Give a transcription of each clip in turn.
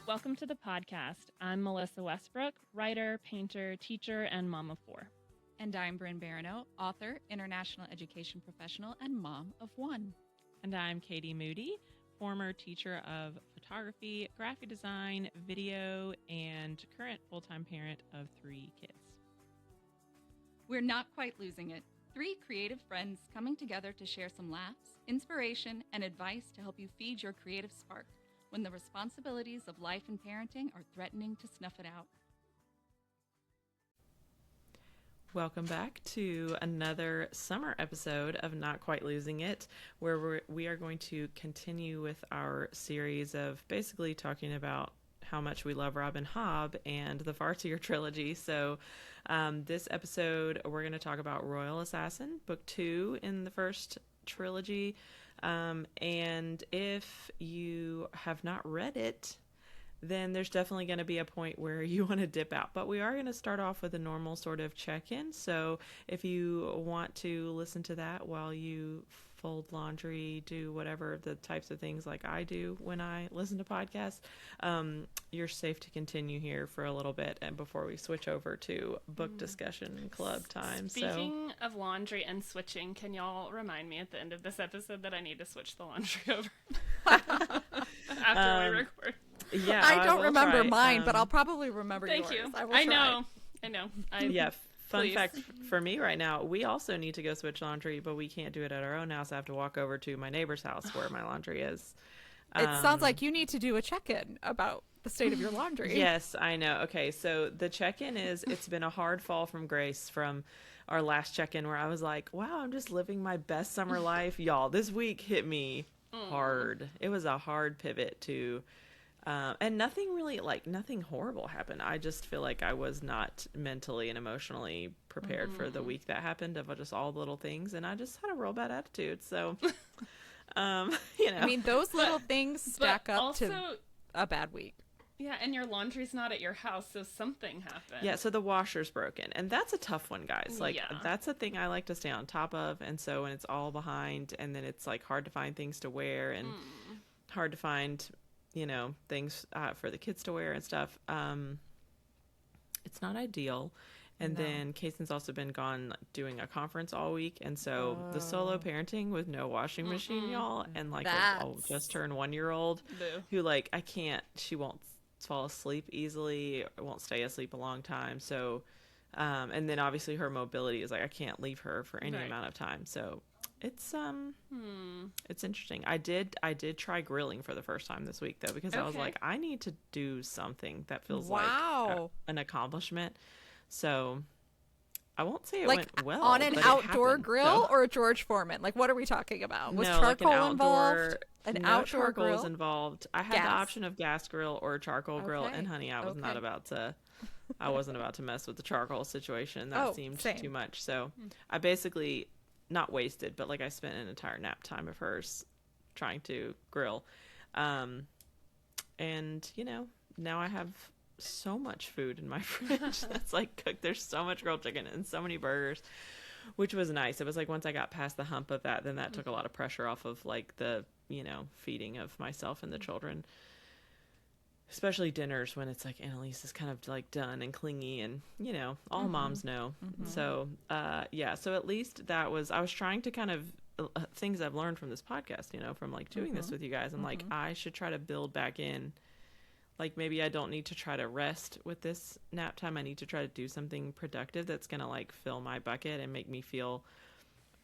Welcome to the podcast. I'm Melissa Westbrook, writer, painter, teacher, and mom of four. And I'm Bryn Barano, author, international education professional, and mom of one. And I'm Katie Moody, former teacher of photography, graphic design, video, and current full-time parent of 3 kids. We're not quite losing it. 3 creative friends coming together to share some laughs, inspiration, and advice to help you feed your creative spark when the responsibilities of life and parenting are threatening to snuff it out. Welcome back to another summer episode of Not Quite Losing It, where we are going to continue with our series of basically talking about how much we love Robin Hobb and the Farseer trilogy. So this episode, we're going to talk about Royal Assassin, book 2 in the first trilogy. And if you have not read it, then there's definitely going to be a point where you want to dip out. But we are going to start off with a normal sort of check-in. So if you want to listen to that while you fold laundry, do whatever the types of things like I do when I listen to podcasts, you're safe to continue here for a little bit and before we switch over to book discussion club time. Speaking of laundry and switching, can y'all remind me at the end of this episode that I need to switch the laundry over after we record? Yeah, I don't remember try. mine, but I'll probably remember Thank yours. you. I will I try. know. Yeah. Fun Please. fact for me right now, we also need to go switch laundry, but we can't do it at our own house. I have to walk over to my neighbor's house where my laundry is. It sounds like you need to do a check-in about the state of your laundry. Yes, I know. Okay, so the check-in is, it's been a hard fall from grace from our last check-in where I was like, wow, I'm just living my best summer life. Y'all, this week hit me hard. It was a hard pivot to... and nothing horrible happened. I just feel like I was not mentally and emotionally prepared for the week that happened of just all the little things. And I just had a real bad attitude. So, I mean, those little things stack up also, to a bad week. Yeah, and your laundry's not at your house, so something happened. Yeah, so the washer's broken. And that's a tough one, guys. Like, Yeah. that's a thing I like to stay on top of. And so when it's all behind and then it's like hard to find things to wear and hard to find... things for the kids to wear and stuff. It's not ideal. And then Kason's also been gone doing a conference all week. And so the solo parenting with no washing machine, y'all, and like a just turned 1-year-old who she won't fall asleep easily, won't stay asleep a long time. So, and then obviously her mobility is like, I can't leave her for any amount of time. So it's interesting. I did try grilling for the first time this week though, because I was like, I need to do something that feels like an accomplishment. So I won't say it went well on an outdoor grill so. or a George Foreman. Like, what are we talking about? Was no, charcoal like involved? An outdoor charcoal grill was involved. I had the option of gas grill or charcoal grill, and honey, I was not about to. I wasn't about to mess with the charcoal situation. That seemed too much. So I basically. Not wasted, but like I spent an entire nap time of hers trying to grill. And now I have so much food in my fridge that's like cooked. There's so much grilled chicken and so many burgers, which was nice. It was like once I got past the hump of that, then that took a lot of pressure off of like the, feeding of myself and the children. Especially dinners when it's like Annalise is kind of like done and clingy and, all moms know. So, so at least I was trying to kind of things I've learned from this podcast, from like doing this with you guys. I'm like, I should try to build back in. Like maybe I don't need to try to rest with this nap time. I need to try to do something productive that's going to like fill my bucket and make me feel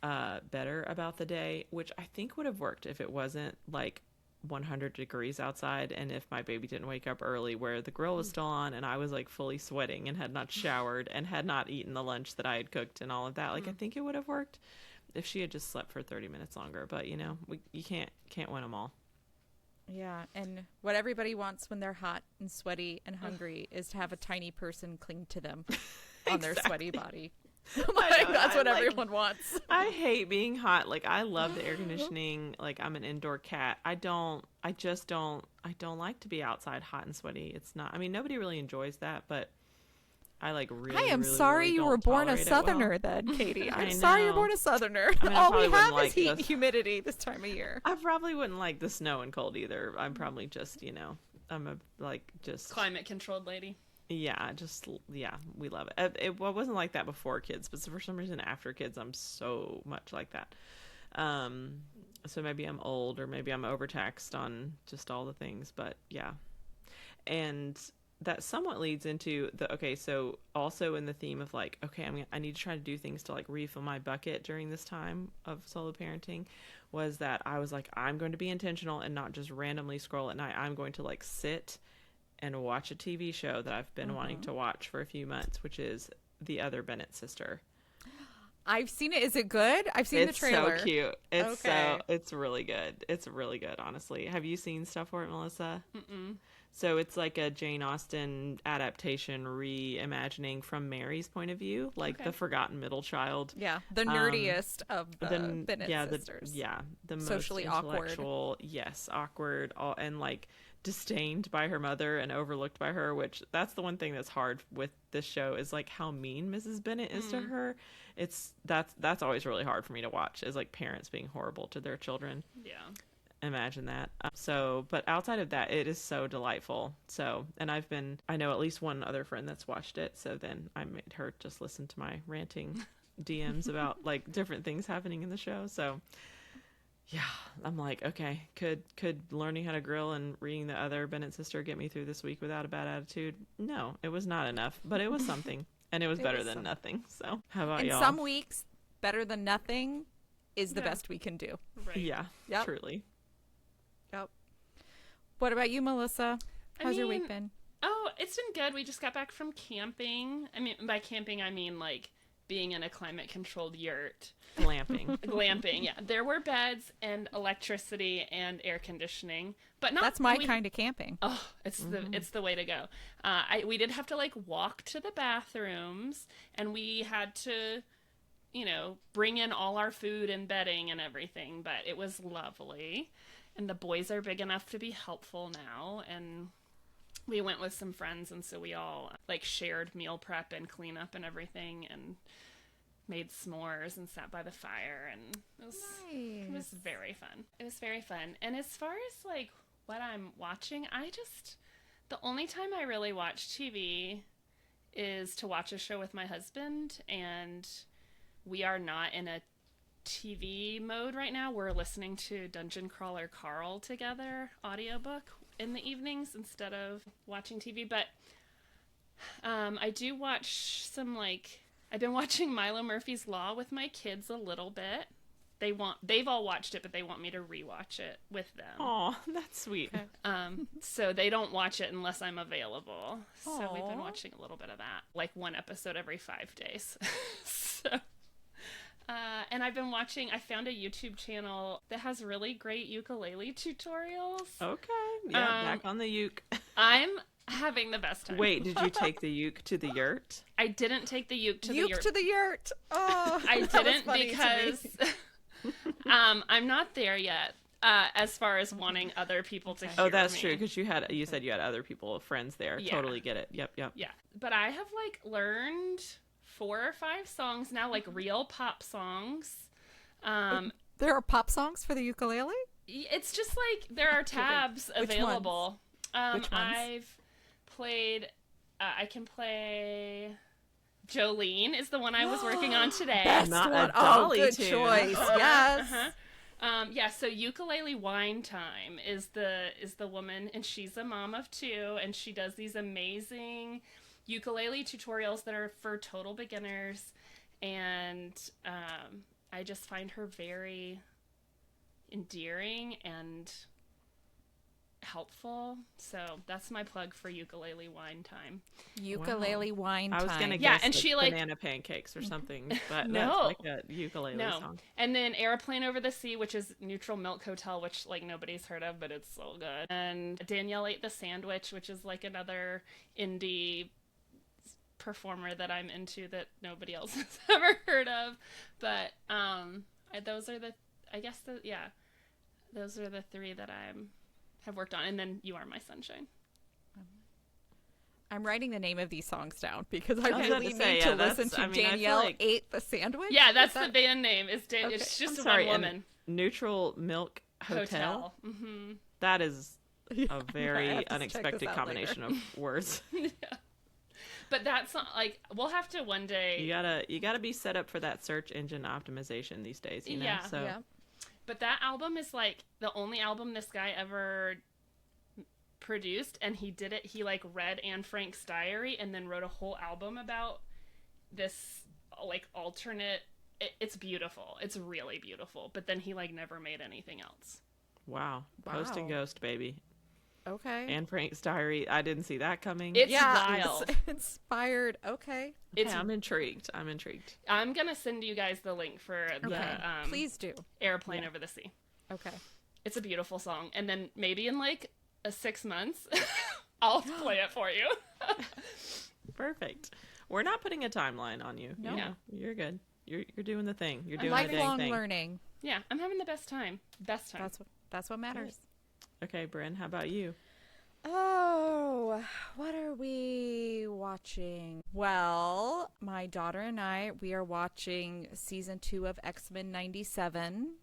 better about the day, which I think would have worked if it wasn't like 100 degrees outside and if my baby didn't wake up early where the grill was still on and I was like fully sweating and had not showered and had not eaten the lunch that I had cooked and all of that. Like I think it would have worked if she had just slept for 30 minutes longer, but you can't win them all. Yeah, and what everybody wants when they're hot and sweaty and hungry is to have a tiny person cling to them on their sweaty body. That's what everyone wants. I hate being hot. Like I love the air conditioning. Like I'm an indoor cat. I don't like to be outside hot and sweaty. It's not, nobody really enjoys that, but I like really, I am really, sorry really you don't were born a tolerate it southerner well. then, Katie. I'm I sorry you're know. born a southerner. I All we probably have wouldn't is heat like and humidity this time of year. I probably wouldn't like the snow and cold either. I'm probably just, I'm a like just Climate controlled lady. yeah, we love it. It wasn't like that before kids, but for some reason after kids, I'm so much like that. So maybe I'm old, or maybe I'm overtaxed on just all the things, but yeah. And that somewhat leads into so also in the theme of like, okay, I need to try to do things to like refill my bucket during this time of solo parenting, was that I was like, I'm going to be intentional and not just randomly scroll at night. I'm going to like sit and watch a TV show that I've been wanting to watch for a few months, which is The Other Bennett Sister. I've seen it. Is it good? I've seen the trailer. It's so cute. It's really good. It's really good, honestly. Have you seen stuff for it, Melissa? Mm-mm. So it's like a Jane Austen adaptation reimagining from Mary's point of view, like the forgotten middle child. Yeah, the nerdiest of the Bennett sisters. The most socially intellectual. Yes, awkward, and like disdained by her mother and overlooked by her, which that's the one thing that's hard with this show, is like how mean Mrs. Bennett is to her. That's always really hard for me to watch, is like parents being horrible to their children. Yeah. Imagine that. But outside of that, it is so delightful. So, and I know at least one other friend that's watched it. So then I made her just listen to my ranting DMs about like different things happening in the show. So yeah, I'm like, okay, could learning how to grill and reading The Other Bennett Sister get me through this week without a bad attitude? No, it was not enough, but it was something, and it was better than nothing. So how about y'all? In some weeks, better than nothing is the best we can do. Right. Yeah, truly. Yep. What about you, Melissa? How's your week been? Oh, it's been good. We just got back from camping. I mean, by camping, I mean like being in a climate-controlled yurt. Glamping, yeah. There were beds and electricity and air conditioning, but not. That's my kind of camping. Oh, it's the way to go. We did have to like walk to the bathrooms, and we had to, bring in all our food and bedding and everything. But it was lovely, and the boys are big enough to be helpful now, and we went with some friends, and so we all like shared meal prep and cleanup and everything, and made s'mores and sat by the fire, and it was very fun. It was very fun. And as far as like what I'm watching, the only time I really watch TV is to watch a show with my husband, and we are not in a TV mode right now. We're listening to Dungeon Crawler Carl together, audiobook, in the evenings instead of watching TV. But I do watch some I've been watching Milo Murphy's Law with my kids a little bit. They've all watched it, but they want me to rewatch it with them. Oh, that's sweet. So they don't watch it unless I'm available. Aww. So we've been watching a little bit of that, like one episode every 5 days. And I found a YouTube channel that has really great ukulele tutorials. Okay. Yeah, back on the uke. I'm having the best time. Wait, did you take the uke to the yurt? I didn't take the uke to the yurt. Uke to the yurt. Oh, I didn't because I'm not there yet. As far as wanting other people to hear me. Oh, that's true, because you said you had other people, friends there. Yeah. Totally get it. Yep. Yeah, but I have learned 4 or 5 songs now, real pop songs. There are pop songs for the ukulele? It's just there are tabs available. Which ones? I've played. I can play. Jolene is the one I was working on today. Best Not one. a Dolly good tune. choice. Yes. So Ukulele Wine Time is the woman, and she's a mom of 2, and she does these amazing ukulele tutorials that are for total beginners, and I just find her very endearing and helpful. So that's my plug for Ukulele Wine Time. Ukulele Wine Time. I was gonna guess and she banana pancakes or something, but no, that's a ukulele song. And then Airplane Over the Sea, which is Neutral Milk Hotel, which nobody's heard of, but it's so good. And Danielle Ate the Sandwich, which is another indie performer that I'm into that nobody else has ever heard of. But those are the 3 that have worked on, and then You Are My Sunshine. I'm writing the name of these songs down because I was really need to listen to Danielle Ate the Sandwich. Yeah, that's the band name. It's just one woman. Neutral Milk Hotel. Mm-hmm. That is a very have to check this unexpected out combination later. of words. But that's not like, we'll have to one day. You gotta be set up for that search engine optimization these days, you know? Yeah. So Yeah. But that album is like the only album this guy ever produced, and he did it. He like read Anne Frank's diary and then wrote a whole album about this like alternate. It's beautiful. It's really beautiful. But then he like never made anything else. wow. Post and Wow. Ghost, baby. Okay. Anne Frank's diary. I didn't see that coming. It's yeah, wild. it's inspired. Okay. It's. I'm intrigued. I'm intrigued. I'm gonna send you guys the link for the Okay. Please do. Airplane Over the Sea. Okay. It's a beautiful song, and then maybe in like 6 months, I'll play it for you. Perfect. We're not putting a timeline on you. No. You know, you're good. You're doing the thing. You're doing the dang Lifelong thing. learning. Yeah, I'm having the best time. Best time. That's what matters. Okay, Bryn, how about you? Oh, what are we watching? Well, my daughter and we are watching season 2 of X-Men 97.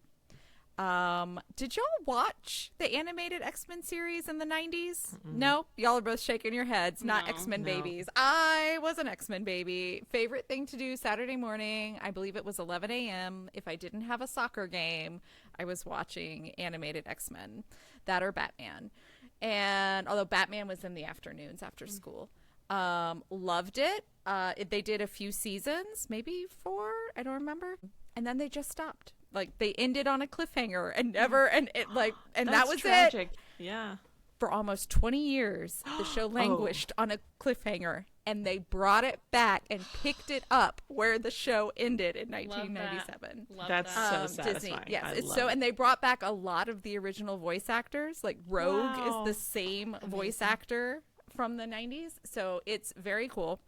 Did y'all watch the animated X-Men series in the 90s? No, y'all are both shaking your heads. Not No. X-Men No. babies. I was an X-Men baby. Favorite thing to do Saturday morning, I believe it was 11 a.m. If I didn't have a soccer game, I was watching animated X-Men. That or Batman. And although Batman was in the afternoons after school. Loved it. They did a few seasons, maybe 4, I don't remember. And then they just stopped. Like they ended on a cliffhanger and never and it like and that That's was tragic. it. Yeah. For almost 20 years, the show languished on a cliffhanger, and they brought it back and picked it up where the show ended in Love 1997. Love That's that. so Disney, satisfying. yes. I It's love so, it. and they brought back a lot of the original voice actors. Like Rogue Wow. is the same voice actor from the 90s, so it's very cool.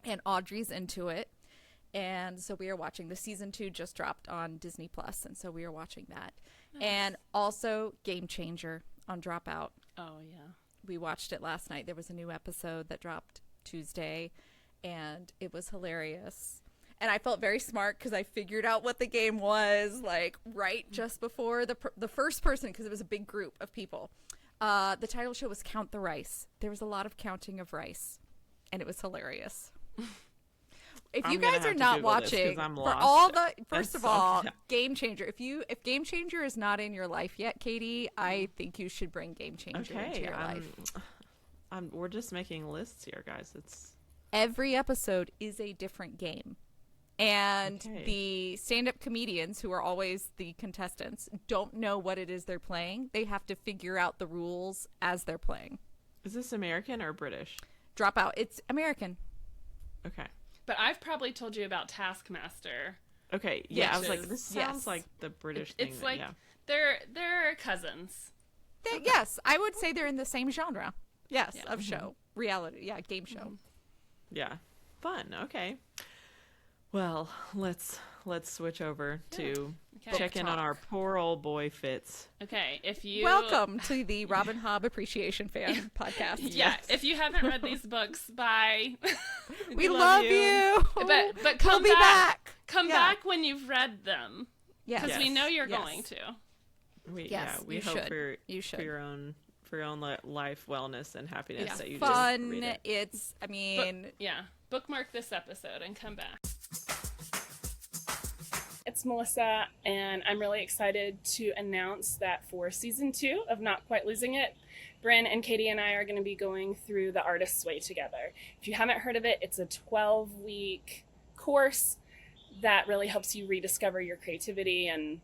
And Audrey's into it. And so we are watching the season 2 just dropped on Disney Plus, and so we are watching that. And also Game Changer on Dropout. Oh yeah. We watched it last night. There was a new episode that dropped Tuesday, and it was hilarious. And I felt very smart because I figured out what the game was, like right just before the first person, because it was a big group of people. The title show was Count the Rice. There was a lot of counting of rice, and it was hilarious. If you I'm gonna guys are have to not Google this 'cause watching, I'm for lost. all the first That's of all, so- Game Changer. If Game Changer is not in your life yet, Katie, I think you should bring Game Changer into Okay. your life. We're just making lists here, guys. It's Every episode is a different game. And Okay. the stand-up comedians, who are always the contestants, don't know what it is they're playing. They have to figure out the rules as they're playing. Is this American or British? Dropout. It's American. Okay. But I've probably told you about Taskmaster. Okay. Yeah, I was Which like, is- this yes. sounds like the British thing. It's that- like yeah. they're cousins. Yes, I would say they're in the same genre. Yes, Yeah. of show. Reality. Yeah, game show. Yeah. Fun. Okay. Well, let's switch over to Okay. check in on our poor old boy Fitz. Okay, if you Welcome to the Robin Hobb Appreciation Fan podcast. Yeah, if you haven't read these books, bye. We love you. But come we'll be back. Come Yeah. back when you've read them, Yes. because we know you're Yes. going to. We Yes, we you hope should. for You should. for your own life wellness and happiness It's that you just fun. read it. It's, I mean, Yeah, bookmark this episode and come back. It's Melissa, and I'm really excited to announce that for season 2 of Not Quite Losing It, Bryn and Katie and I are going to be going through The Artist's Way together. If you haven't heard of it, it's a 12-week course that really helps you rediscover your creativity and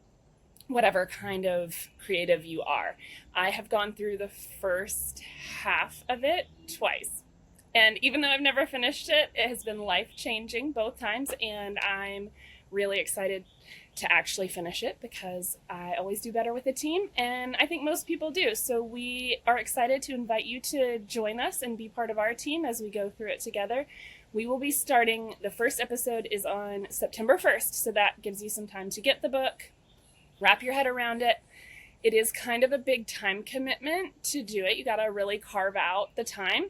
whatever kind of creative you are. I have gone through the first half of it twice. And even though I've never finished it, it has been life-changing both times, and I'm really excited to actually finish it because I always do better with a team, and I think most people do. So we are excited to invite you to join us and be part of our team as we go through it together. We will be starting, the first episode is on September 1st, so that gives you some time to get the book, wrap your head around it. It is kind of a big time commitment to do it. You got to really carve out the time.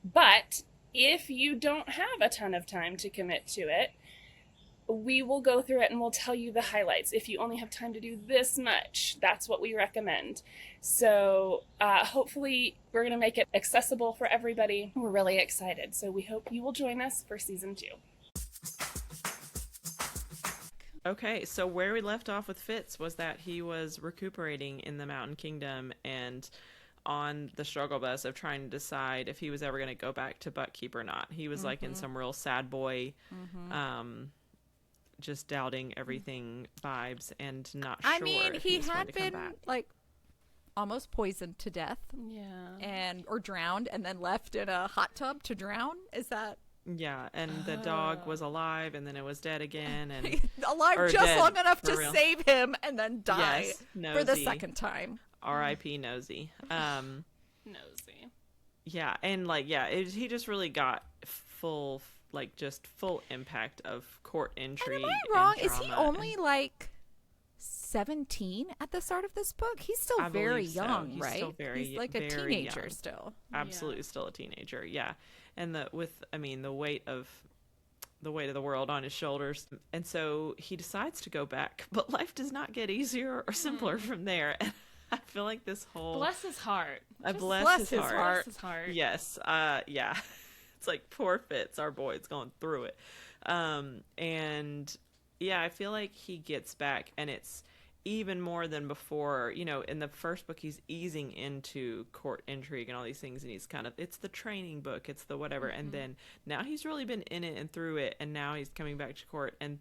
But if you don't have a ton of time to commit to it, we will go through it and we'll tell you the highlights. If you only have time to do this much, that's what we recommend. So hopefully we're going to make it accessible for everybody. We're really excited. So we hope you will join us for season 2. Okay, so where we left off with Fitz was that he was recuperating in the Mountain Kingdom and on the struggle bus of trying to decide if he was ever going to go back to Buckkeep or not. He was like in some real sad boy, just doubting everything vibes and not sure. I mean, if he was going had to come been back. like almost poisoned to death Yeah. or drowned and then left in a hot tub to drown. Is that Yeah, and the dog was alive and then it was dead again and alive or just dead, long enough for to real. save him and then die Yes, for the nosy. second time? R.I.P. Nosy. Nosy. Yeah, and like he just really got full impact of court intrigue. And am I wrong? and Is he drama only like 17 at the start of this book? He's still I very believe so. young, He's right? still very- He's like a very teenager young. still. absolutely still a teenager. Yeah, and the weight of the world on his shoulders, and so he decides to go back, but life does not get easier or simpler from there. And I feel like this whole Bless his heart. I Just bless his heart. Bless his heart. Yes. Yeah. It's like poor Fitz, our boy, is going through it. And yeah, I feel like he gets back and it's even more than before. You know, in the first book, he's easing into court intrigue and all these things. And he's it's the training book. It's the whatever. And then now he's really been in it and through it. And now he's coming back to court and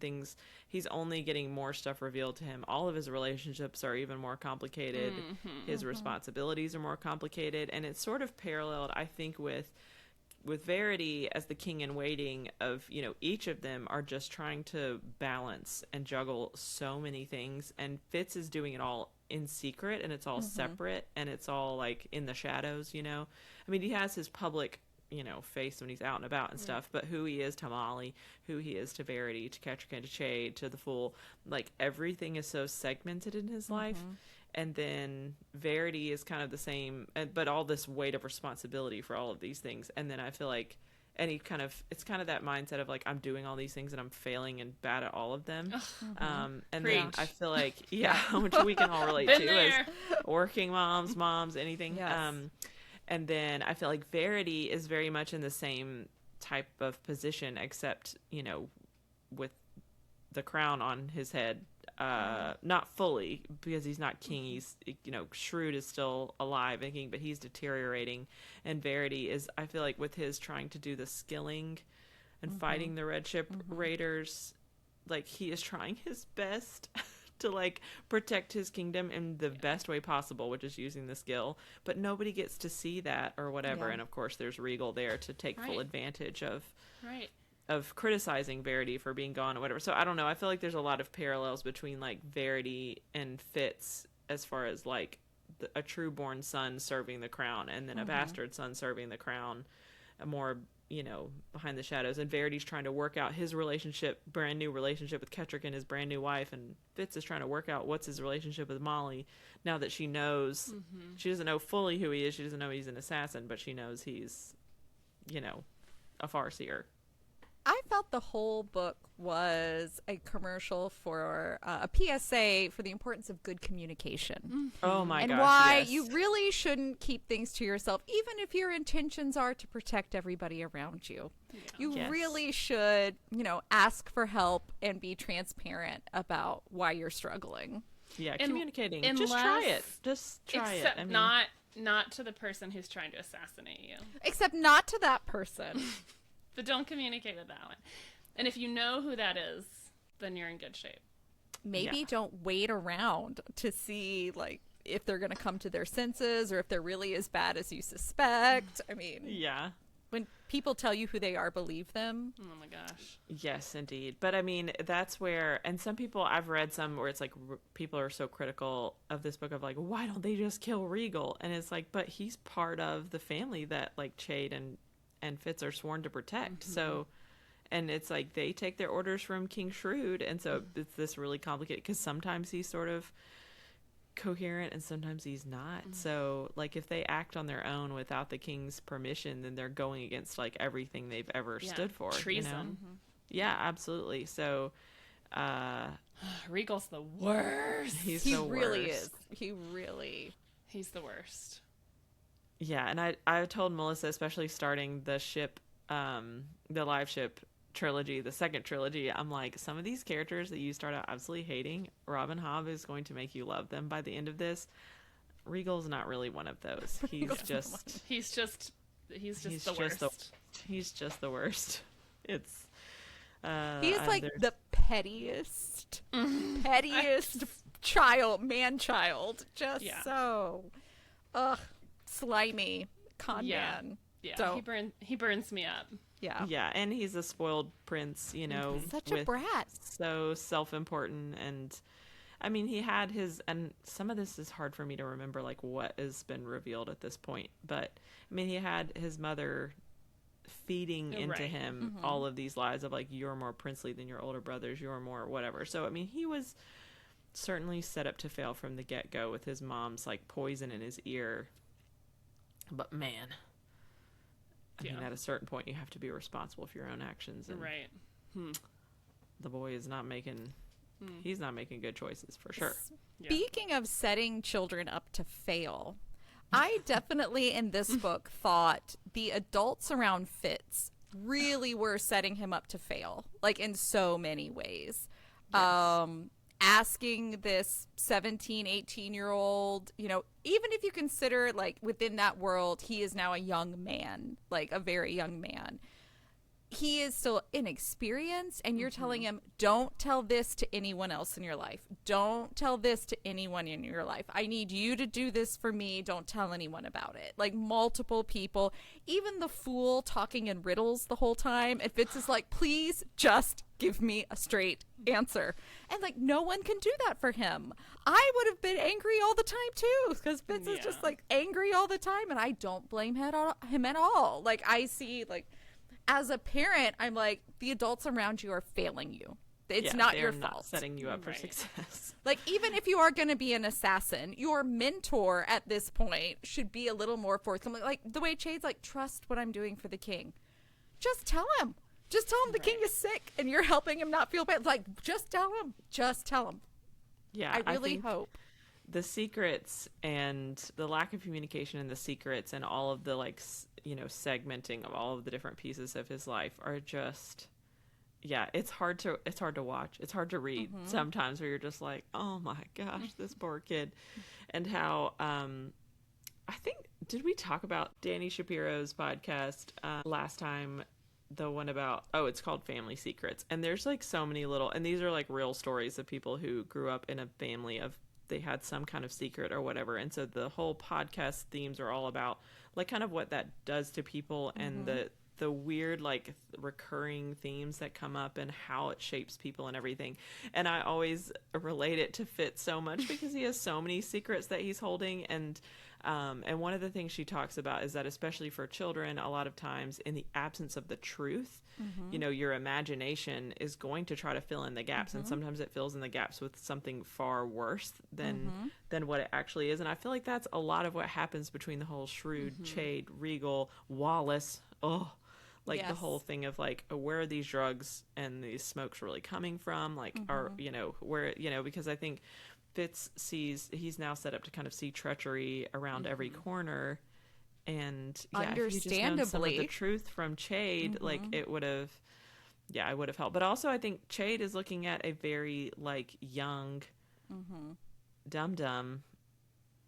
he's only getting more stuff revealed to him. All of his relationships are even more complicated. His responsibilities are more complicated. And it's sort of paralleled, I think, with Verity as the king in waiting of, you know, each of them are just trying to balance and juggle so many things, and Fitz is doing it all in secret and it's all separate and it's all like in the shadows, you know. I mean, he has his public, you know, face when he's out and about and stuff, but who he is to Molly, who he is to Verity, to Kettrick, to Chade, to the Fool, like everything is so segmented in his life. And then Verity is kind of the same, but all this weight of responsibility for all of these things. And then I feel like, and it's kind of that mindset of like, I'm doing all these things and I'm failing and bad at all of them. And Preach. then I feel like, which we can all relate Been to there. as working moms, anything. Yes. And then I feel like Verity is very much in the same type of position, except, you know, with the crown on his head. Not fully, because he's not king. He's, you know, Shrewd is still alive and king, but he's deteriorating. And Verity is, I feel like, with his trying to do the skilling and fighting the Red Ship Raiders, like he is trying his best to like protect his kingdom in the best way possible, which is using the skill. But nobody gets to see that or whatever. Yeah. And of course, there's Regal there to take full advantage of criticizing Verity for being gone or whatever. So I don't know. I feel like there's a lot of parallels between like Verity and Fitz as far as like a true born son serving the crown and then a bastard son serving the crown, a more, you know, behind the shadows. And Verity's trying to work out his brand new relationship with Kettrick and his brand new wife. And Fitz is trying to work out what's his relationship with Molly now that she knows. She doesn't know fully who he is. She doesn't know he's an assassin, but she knows he's, you know, a farseer. I felt the whole book was a commercial for a PSA for the importance of good communication. Oh my gosh, and why yes. you really shouldn't keep things to yourself, even if your intentions are to protect everybody around you. You Yes. really should, you know, ask for help and be transparent about why you're struggling. Yeah, Un- communicating. Just try it. Just try Except it. I mean, not to the person who's trying to assassinate you. Except not to that person. But don't communicate with that one. And if you know who that is, then you're in good shape. Maybe Yeah. don't wait around to see, like, if they're going to come to their senses or if they're really as bad as you suspect. I mean, yeah. when people tell you who they are, believe them. Oh my gosh. Yes, indeed. But I mean, that's where, and some people, I've read some where it's like people are so critical of this book of like, why don't they just kill Regal? And it's like, but he's part of the family that like Chade and Fitz are sworn to protect. So, and it's like they take their orders from King Shrewd. And so it's this really complicated because sometimes he's sort of coherent and sometimes he's not. So like if they act on their own without the king's permission, then they're going against like everything they've ever stood for. Treason. You know? Yeah, absolutely. So Regal's the worst. he's He the really worst. is. He really. He's the worst. Yeah, and I told Melissa, especially starting the ship, the live ship trilogy, the second trilogy, I'm like, some of these characters that you start out absolutely hating, Robin Hobb is going to make you love them by the end of this. Regal's not really one of those. He's just He's just the just worst. he's just the worst. It's He is like there's- the pettiest man-child. Just Yeah. so, slimy con Yeah. man. Yeah, So- he burns me up. Yeah. yeah, and he's a spoiled prince, you know, Such a with brat. so self-important. And I mean, he had his, and some of this is hard for me to remember, like what has been revealed at this point, but I mean, he had his mother feeding into Right. him all of these lies of like, you're more princely than your older brothers, you're more whatever. So I mean, he was certainly set up to fail from the get-go with his mom's like poison in his ear. But man, I mean, Yeah. at a certain point you have to be responsible for your own actions, and Right. the boy is not making he's not making good choices for sure. Speaking of setting children up to fail, I definitely in this book thought the adults around Fitz really were setting him up to fail, like in so many ways. Asking this 17, 18-year-old, you know, even if you consider like within that world, he is now a young man, like a very young man. He is still inexperienced, and you're telling him, don't tell this to anyone else in your life. Don't tell this to anyone in your life. I need you to do this for me. Don't tell anyone about it. Like multiple people, even the fool talking in riddles the whole time. And Fitz is like, please just give me a straight answer. And like, no one can do that for him. I would have been angry all the time too, because Fitz is just Yeah. like angry all the time. And I don't blame him at all. Like I see like, as a parent, I'm like, the adults around you are failing you. It's Yeah, not they're your not fault. setting you up for Right. success. Like, even if you are going to be an assassin, your mentor at this point should be a little more forthcoming. Like, the way Chade's like, trust what I'm doing for the king. Just tell him. Just tell him the king is sick and you're helping him not feel bad. Like, just tell him. Just tell him. Yeah, I really think hope. the secrets and the lack of communication and the secrets and all of the like you know, segmenting of all of the different pieces of his life are just, yeah, it's hard to watch, it's hard to read sometimes, where you're just like, oh my gosh, this poor kid. And how I think, did we talk about Danny Shapiro's podcast last time, the one about, it's called Family Secrets, and there's like so many little, and these are like real stories of people who grew up in a family of, they had some kind of secret or whatever. And so the whole podcast themes are all about like kind of what that does to people and the weird like recurring themes that come up and how it shapes people and everything. And I always relate it to Fitz so much because he has so many secrets that he's holding. And one of the things she talks about is that especially for children, a lot of times in the absence of the truth, you know, your imagination is going to try to fill in the gaps, and sometimes it fills in the gaps with something far worse than what it actually is. And I feel like that's a lot of what happens between the whole Shrewd, Chade, Regal, Wallace, like the Yes. whole thing of like, where are these drugs and these smokes really coming from? Like, are, you know, where, you know, because I think Fitz sees, he's now set up to kind of see treachery around every corner. And yeah, if you just known some of the Understandably. truth from Chade, like it would have, it would have helped. But also I think Chade is looking at a very like young, dum-dum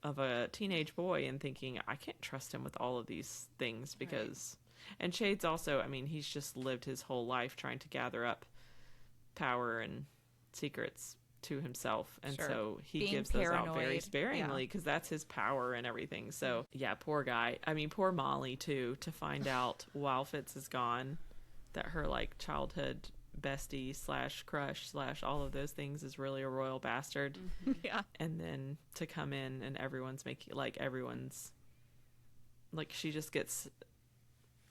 of a teenage boy and thinking, I can't trust him with all of these things because, and Chade's also, I mean, he's just lived his whole life trying to gather up power and secrets to himself, and Sure. so he Being gives those out very paranoid. sparingly because that's his power and everything. So yeah, poor guy. I mean, poor Molly too, to find out while Fitz is gone that her like childhood bestie slash crush slash all of those things is really a royal bastard. Yeah. And then to come in and everyone's like she just gets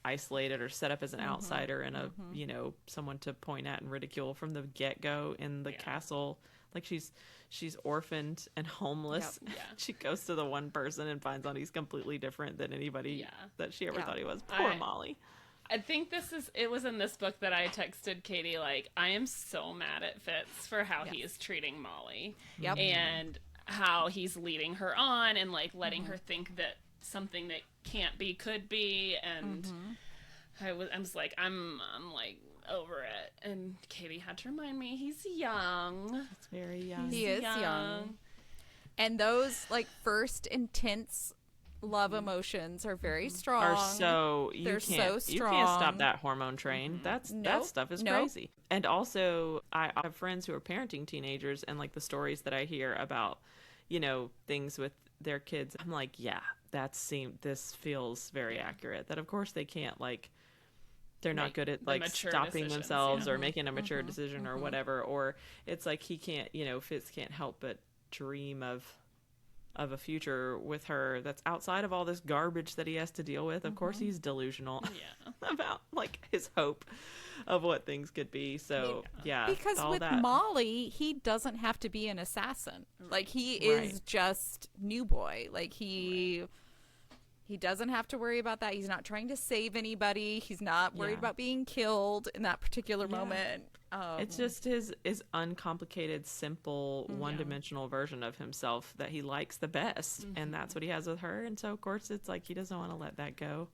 isolated or set up as an outsider and a you know, someone to point at and ridicule from the get-go in the castle. Like she's orphaned and homeless. Yep. Yeah. She goes to the one person and finds out he's completely different than anybody that she ever Yeah. thought he was. Poor I- Molly. I think it was in this book that I texted Katie, like, I am so mad at Fitz for how he is treating Molly. Yep. And how he's leading her on and like letting her think that something that can't be could be, and I was like, I'm like over it. And Katie had to remind me he's young. It's very young. He is young. And those like first intense love emotions are very strong. Are so They're so you can't stop strong. that hormone train. That Nope. stuff is Nope. crazy. And also, I have friends who are parenting teenagers, and like the stories that I hear about, you know, things with their kids, I'm like, yeah, this feels very accurate. That of course they can't like. They're not Make good at the like mature stopping decisions, themselves yeah. or making a mature decision or whatever. Or it's like he can't, you know, Fitz can't help but dream of a future with her that's outside of all this garbage that he has to deal with. Of course he's delusional about like his hope of what things could be. So yeah, Because all with that. Molly, he doesn't have to be an assassin. Like he is just new boy. Like he doesn't have to worry about that. He's not trying to save anybody. He's not worried about being killed in that particular moment. It's just his uncomplicated, simple, one-dimensional version of himself that he likes the best, and that's what he has with her. And so, of course, it's like he doesn't want to let that go.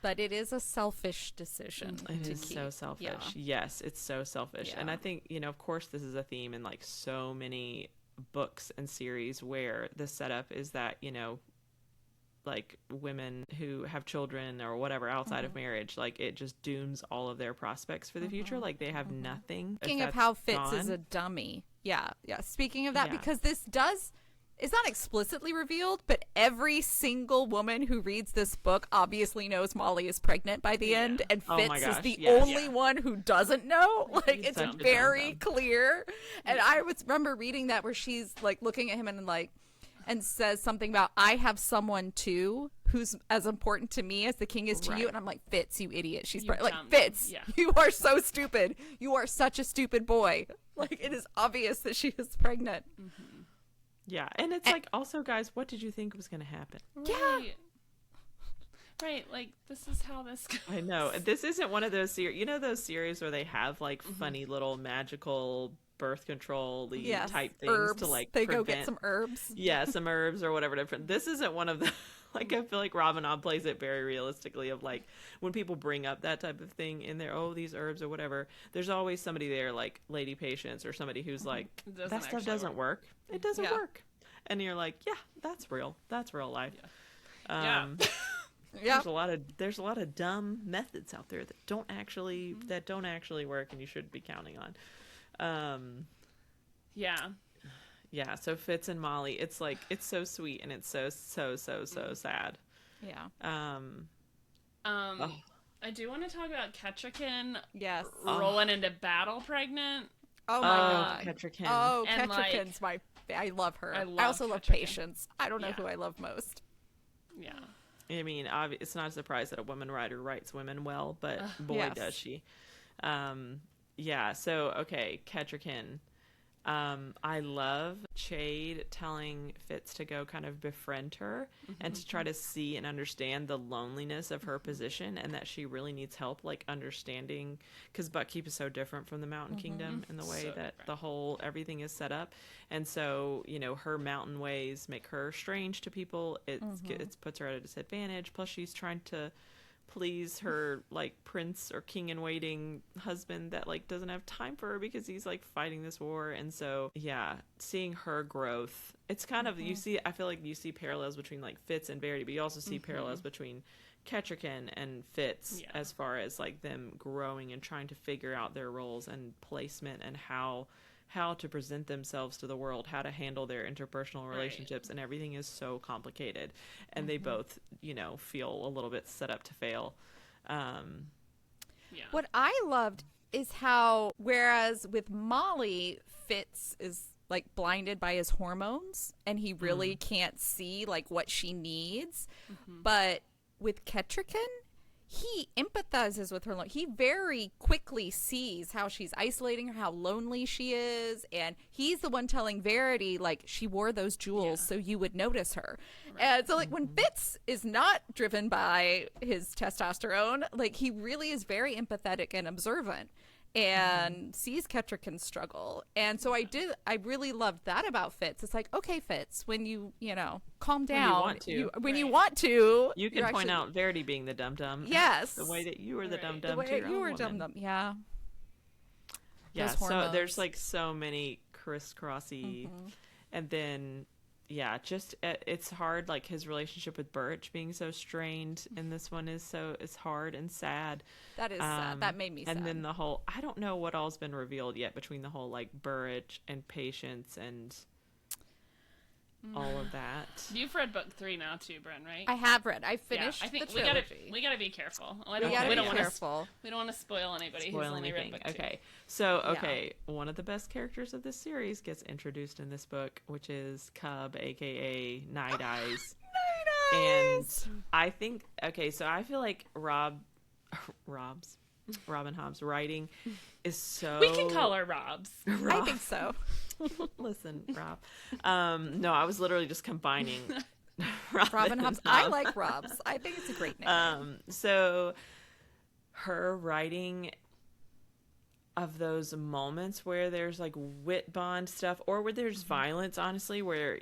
But it is a selfish decision. It to is keep. so selfish. Yeah. Yes, it's so selfish. And Yeah. I think, you know, of course, this is a theme in like so many books and series where the setup is that, you know, like women who have children or whatever outside of marriage, like it just dooms all of their prospects for the future. Like they have nothing. If Speaking of that's how Fitz is gone- a dummy. Yeah. Speaking of that, Yeah. because this it's not explicitly revealed, but every single woman who reads this book obviously knows Molly is pregnant by the end, and Oh my Fitz is gosh, the yes. only one who doesn't know. Like, it's such a very dumb. clear. And I remember reading that where she's like looking at him and says something about, I have someone too who's as important to me as the king is to you. Right. And I'm like, Fitz, you idiot. She's You like, dumb. Fitz, Yeah. you are so stupid. You are such a stupid boy. Like, it is obvious that she is pregnant. Yeah, and it's like, also, guys, what did you think was going to happen? Right. Right, like this is how this goes. I know. This isn't one of those series, you know, those series where they have like funny little magical birth control Yes, type things herbs. to like They prevent, go get some herbs. yeah, some herbs or whatever different. This isn't one of the like, I feel like Robin Hobb plays it very realistically of like when people bring up that type of thing in there, oh, these herbs or whatever, there's always somebody there like Lady Patience or somebody who's like, Doesn't that stuff actually doesn't work. It doesn't Yeah. work. And you're like, yeah, that's real. That's real life. Yeah. Yeah. There's a lot of dumb methods out there that don't actually work, and you should be counting on. Yeah. So Fitz and Molly, it's like it's so sweet and it's so sad. Yeah. I do want to talk about Ketchikan Yes. rolling into battle pregnant. Oh my God. Ketchikan. Oh, And, like, Ketchikan's I love her. I I, love also love Ketchikan. Patience. I don't know Yeah. who I love most. Yeah. I mean, it's not a surprise that a woman writer writes women well, but boy, Yes. does she. Yeah. So okay, Ketchikan. I love Chade telling Fitz to go kind of befriend her and to try to see and understand the loneliness of her position and that she really needs help, like understanding, because Buckkeep is so different from the Mountain Kingdom in the way So that different. everything is set up. And so, you know, her mountain ways make her strange to people. It puts her at a disadvantage. Plus she's trying to please her like prince or king in waiting husband that like doesn't have time for her because he's like fighting this war. And so yeah, seeing her growth, it's kind of I feel like you see parallels between like Fitz and Verity, but you also see parallels between Ketchikan and Fitz as far as like them growing and trying to figure out their roles and placement and how to present themselves to the world, how to handle their interpersonal relationships, and everything is so complicated. And they both, you know, feel a little bit set up to fail. Yeah. What I loved is how, whereas with Molly, Fitz is like blinded by his hormones and he really can't see like what she needs. But with Ketchikan, he empathizes with her. He very quickly sees how she's isolating her, how lonely she is, and he's the one telling Verity, like, she wore those jewels so you would notice her. And so, like, when Fitz is not driven by his testosterone, like, he really is very empathetic and observant. and sees Kettrick struggle. And so I really loved that about Fitz. It's like, okay, Fitz, when you calm down, when you want to, you can point out Verity being the dum-dum. Yes. The way that you were the dum-dum the way to your you own were woman. dum-dum. Yeah. Yeah, Those so hormones. there's like so many crisscrossy, and then just it's hard. Like his relationship with Birch being so strained in this one is hard and sad. That is sad. That made me sad. And then the whole, I don't know what all's been revealed yet between the whole like Burrage and Patience and all of that. You've read book 3 now too, Bren, right? I have read. I finished I think the trilogy. we gotta be careful. We gotta be careful. We don't want to spoil anybody who's only read book 2. Okay, so one of the best characters of this series gets introduced in this book, which is Cub, aka Night Eyes. Night Eyes. And I think so I feel like Robin Hobbs' writing is so. We can call her Robs. I think so. Listen, Rob. No, I was literally just combining Robin Hobbs. I like Robs. I think it's a great name. So her writing of those moments where there's like wit bond stuff, or where there's violence, honestly, where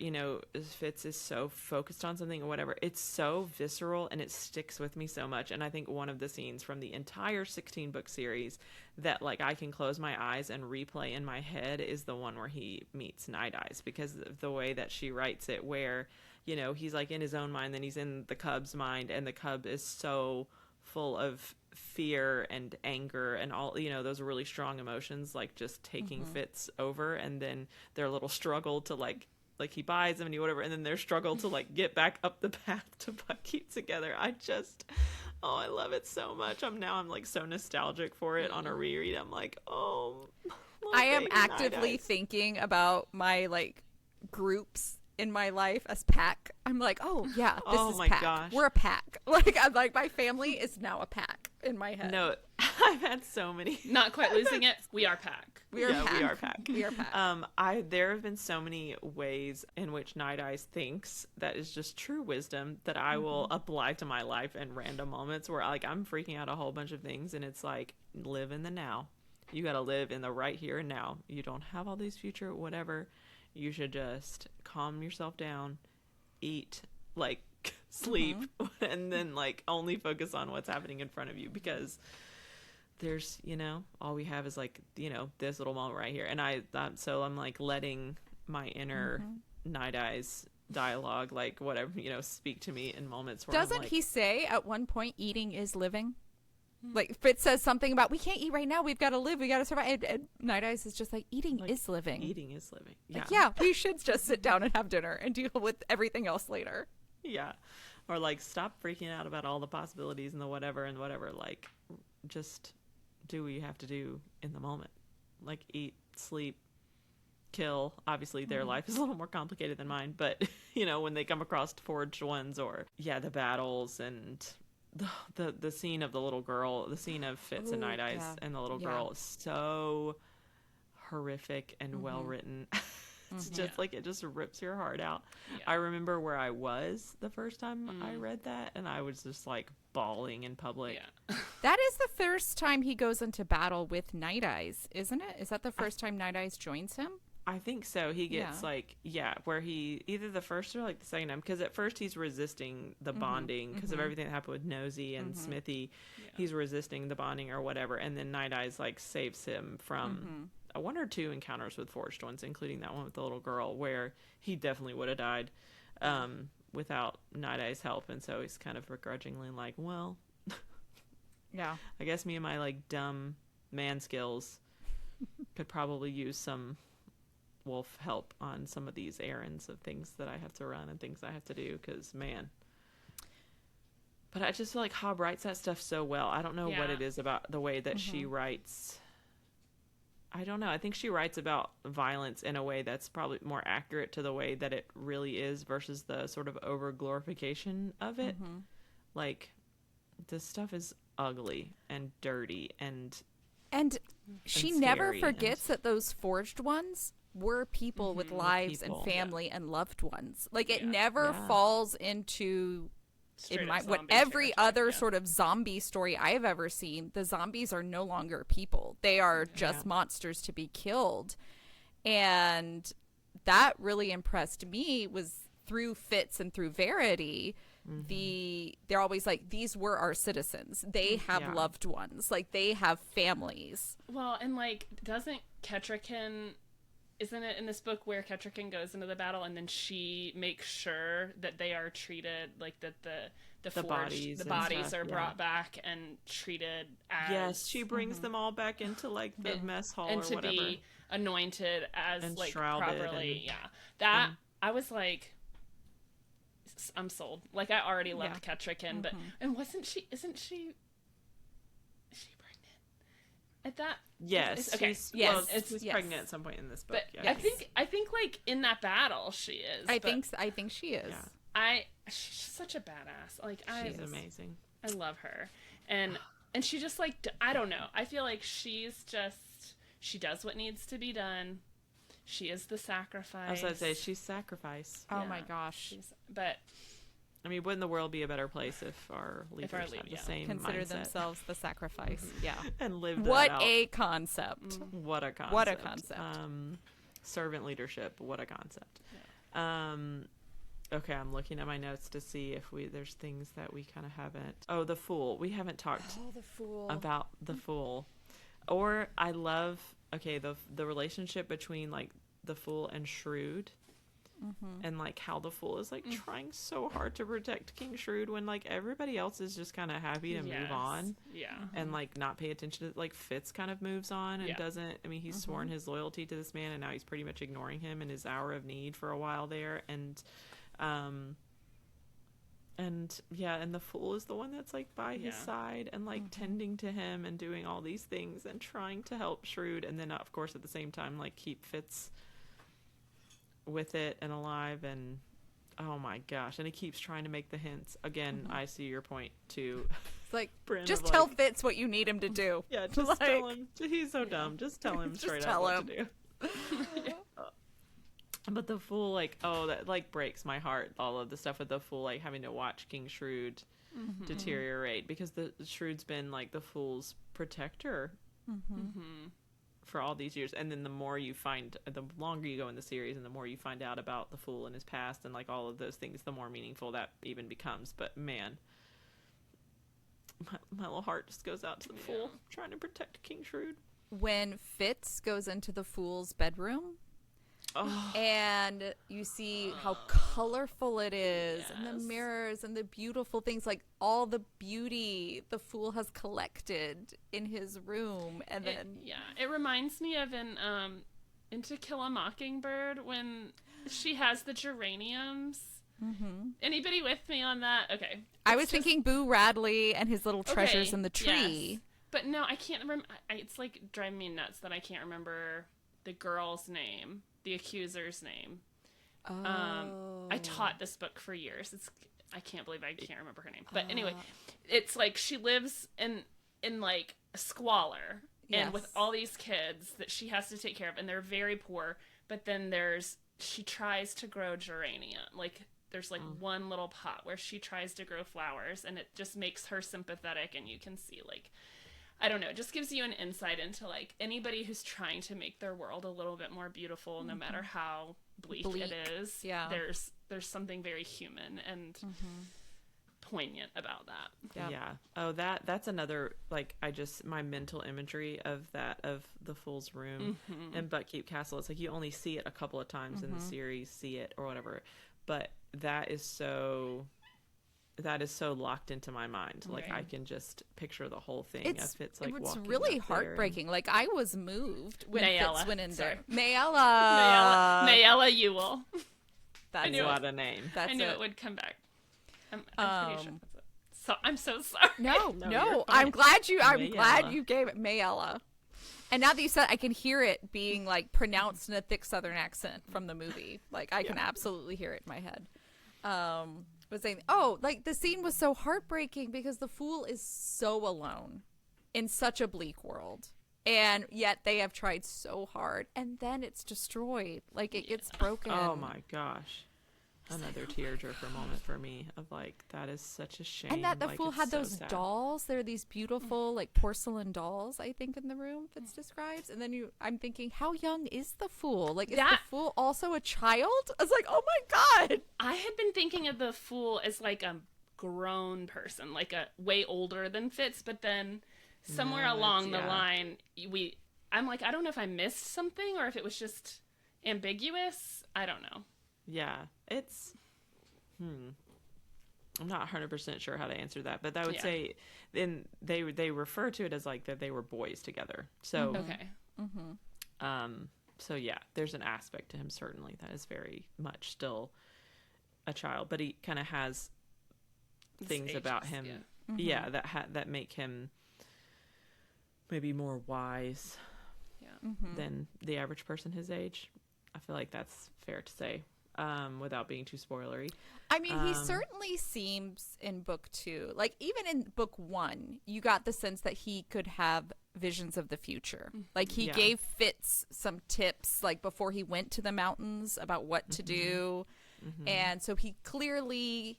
Fitz is so focused on something or whatever, it's so visceral and it sticks with me so much. And I think one of the scenes from the entire 16 book series that like I can close my eyes and replay in my head is the one where he meets Night Eyes, because of the way that she writes it, where he's like in his own mind, then he's in the Cub's mind, and the Cub is so full of fear and anger and all those really strong emotions, like just taking Fitz over, and then their little struggle to like he buys them and whatever, and then their struggle to like get back up the path to keep together. I love it so much. I'm like so nostalgic for it on a reread. I'm like, I am actively thinking about my like groups in my life as pack. I'm like, oh yeah, this is my pack. gosh. We're a pack. Like I'm like, my family is now a pack in my head. No, I've had so many. Not quite losing it. We are pack. We are pack. We are pack. We are pack. There have been so many ways in which Night Eyes thinks that is just true wisdom that I will apply to my life in random moments where like I'm freaking out a whole bunch of things, and it's like, live in the now. You got to live in the right here and now. You don't have all these future whatever. You should just calm yourself down, eat, like sleep, and then like only focus on what's happening in front of you, because there's all we have is like this little moment right here. And I'm like letting my inner Night Eyes dialogue, like whatever, speak to me in moments where Doesn't he say at one point eating is living? Like Fitz says something about, we can't eat right now, we've got to live, we got to survive, and Night Eyes is just like, eating is living. Eating is living. Yeah. Like, yeah, we should just sit down and have dinner and deal with everything else later. Yeah. Or like, stop freaking out about all the possibilities and the whatever and whatever. Like, just do what you have to do in the moment. Like, eat, sleep, kill. Obviously their life is a little more complicated than mine, but when they come across forged ones, or the battles and the scene of the little girl, the scene of Fitz and Night Eyes and the little girl is so horrific and well written. It's just like, it just rips your heart out. I remember where I was the first time I read that, and I was just like bawling in public. That is the first time he goes into battle with Night Eyes, isn't it? Is that the first time Night Eyes joins him? I think so. He gets where he either the first or like the second time, because at first he's resisting the bonding because of everything that happened with Nosy and Smithy. He's resisting the bonding or whatever, and then Night Eyes like saves him from one or two encounters with forged ones, including that one with the little girl, where he definitely would have died without Night Eyes' help, and so he's kind of begrudgingly like, well, I guess me and my like dumb man skills could probably use some wolf help on some of these errands of things that I have to run and things I have to do, because man. But I just feel like Hobb writes that stuff so well. I don't know what it is about the way that she writes. I don't know. I think she writes about violence in a way that's probably more accurate to the way that it really is versus the sort of over glorification of it. Like, this stuff is ugly and dirty and she never forgets that those forged ones were people with lives and family and loved ones. Like, it never falls into Straight in up my what zombie every territory, other yeah. sort of zombie story I've ever seen, the zombies are no longer people. They are just monsters to be killed. And that really impressed me was through Fitz and through Verity. They're always like, these were our citizens. They have loved ones. Like, they have families. Well, and like, doesn't Kettricken, isn't it in this book where Kettricken goes into the battle and then she makes sure that they are treated like that the bodies are brought back and treated as Yes, she brings them all back into like the mess hall and or to whatever. be anointed as And like shrouded properly. That I was like, I'm sold. Like, I already loved Kettricken, but and isn't she pregnant at that? Yes, Okay. she's pregnant at some point in this book. But Yeah. I think like in that battle she is. I think she is. Yeah. She's such a badass. Like, She's amazing. I love her, and she just like, I don't know. I feel like she does what needs to be done. She is the sacrifice. I was going to say, she's sacrifice. Oh my gosh. But I mean, wouldn't the world be a better place if our leaders had the same consider mindset themselves the sacrifice? Yeah. and lived What that out? a concept. What a concept. What a concept. Servant leadership. What a concept. Okay, I'm looking at my notes to see if there's things that we kind of haven't. Oh, the Fool. We haven't talked The Fool. about the Fool. Or I love the relationship between like the Fool and Shrewd. And like how the Fool is like trying so hard to protect King Shrewd when like everybody else is just kind of happy to move on and like not pay attention to, like, Fitz kind of moves on and doesn't, I mean, he's sworn his loyalty to this man and now he's pretty much ignoring him in his hour of need for a while there. And the Fool is the one that's like by his side and like tending to him and doing all these things and trying to help Shrewd, and then of course at the same time like keep Fitz with it and alive. And oh my gosh, and he keeps trying to make the hints again. I see your point too. It's like, Bryn, just of, tell like, Fitz what you need him to do. Yeah, just tell him. He's so dumb. Just tell him Just straight tell up him. what to do. But the Fool, like, that like breaks my heart. All of the stuff with the Fool, like having to watch King Shrewd deteriorate, because the Shrewd's been like the Fool's protector for all these years. And then the longer you go in the series and the more you find out about the Fool and his past and like all of those things, the more meaningful that even becomes. But man, my little heart just goes out to the Fool trying to protect King Shrewd. When Fitz goes into the Fool's bedroom and you see how colorful it is and the mirrors and the beautiful things, like all the beauty the Fool has collected in his room. And then it reminds me of in To Kill a Mockingbird when she has the geraniums. Anybody with me on that? Okay, I was thinking Boo Radley and his little treasures in the tree. Yes. But no, I can't remember. It's like driving me nuts that I can't remember the girl's name, the accuser's name. I taught this book for years. I can't believe I can't remember her name. But anyway, it's like she lives in like squalor and with all these kids that she has to take care of, and they're very poor. But then she tries to grow geranium. Like there's like one little pot where she tries to grow flowers, and it just makes her sympathetic, and you can see like, I don't know, it just gives you an insight into like anybody who's trying to make their world a little bit more beautiful, no matter how bleak it is. Yeah. There's something very human and poignant about that. Yeah. Oh, that's another, like, my mental imagery of the Fool's room and Buckkeep Castle. It's like you only see it a couple of times in the series, see it or whatever, but that is so locked into my mind. Like I can just picture the whole thing. It's like it's walking really up heartbriking. there Like I was moved when Mayella. Fitz went in there. Mayella Ewell. That's what a name. I knew it would come back. I'm pretty sure that's it. So I'm so sorry. No. I'm glad you gave it Mayella. And now that you said, I can hear it being like pronounced in a thick Southern accent from the movie. Like I can absolutely hear it in my head. Was saying, like the scene was so heartbreaking because the Fool is so alone in such a bleak world, and yet they have tried so hard, and then it's destroyed. Like it gets broken. Oh my gosh. another tearjerker moment for me of like, that is such a shame. And that the like, fool it's had so those sad. dolls. There are these beautiful like porcelain dolls, I think, in the room Fitz describes. And then I'm thinking, how young is the fool? Like, is That- the fool also a child? I was like, oh my God. I had been thinking of the fool as like a grown person, like a way older than Fitz, but then somewhere No, along the yeah. line, I'm like, I don't know if I missed something or if it was just ambiguous. I don't know. Yeah, it's I'm not 100% sure how to answer that, but I would Yeah. say then they refer to it as like that they were boys together. So Okay. so yeah, there's an aspect to him certainly that is very much still a child, but he kind of has things about ages, him yeah. that make him maybe more wise Yeah. than the average person his age. I feel like that's fair to say, without being too spoilery. I mean, he certainly seems in book 2, like even in book 1, you got the sense that he could have visions of the future. Like he Yeah. gave Fitz some tips, like before he went to the mountains about what to do. And so he clearly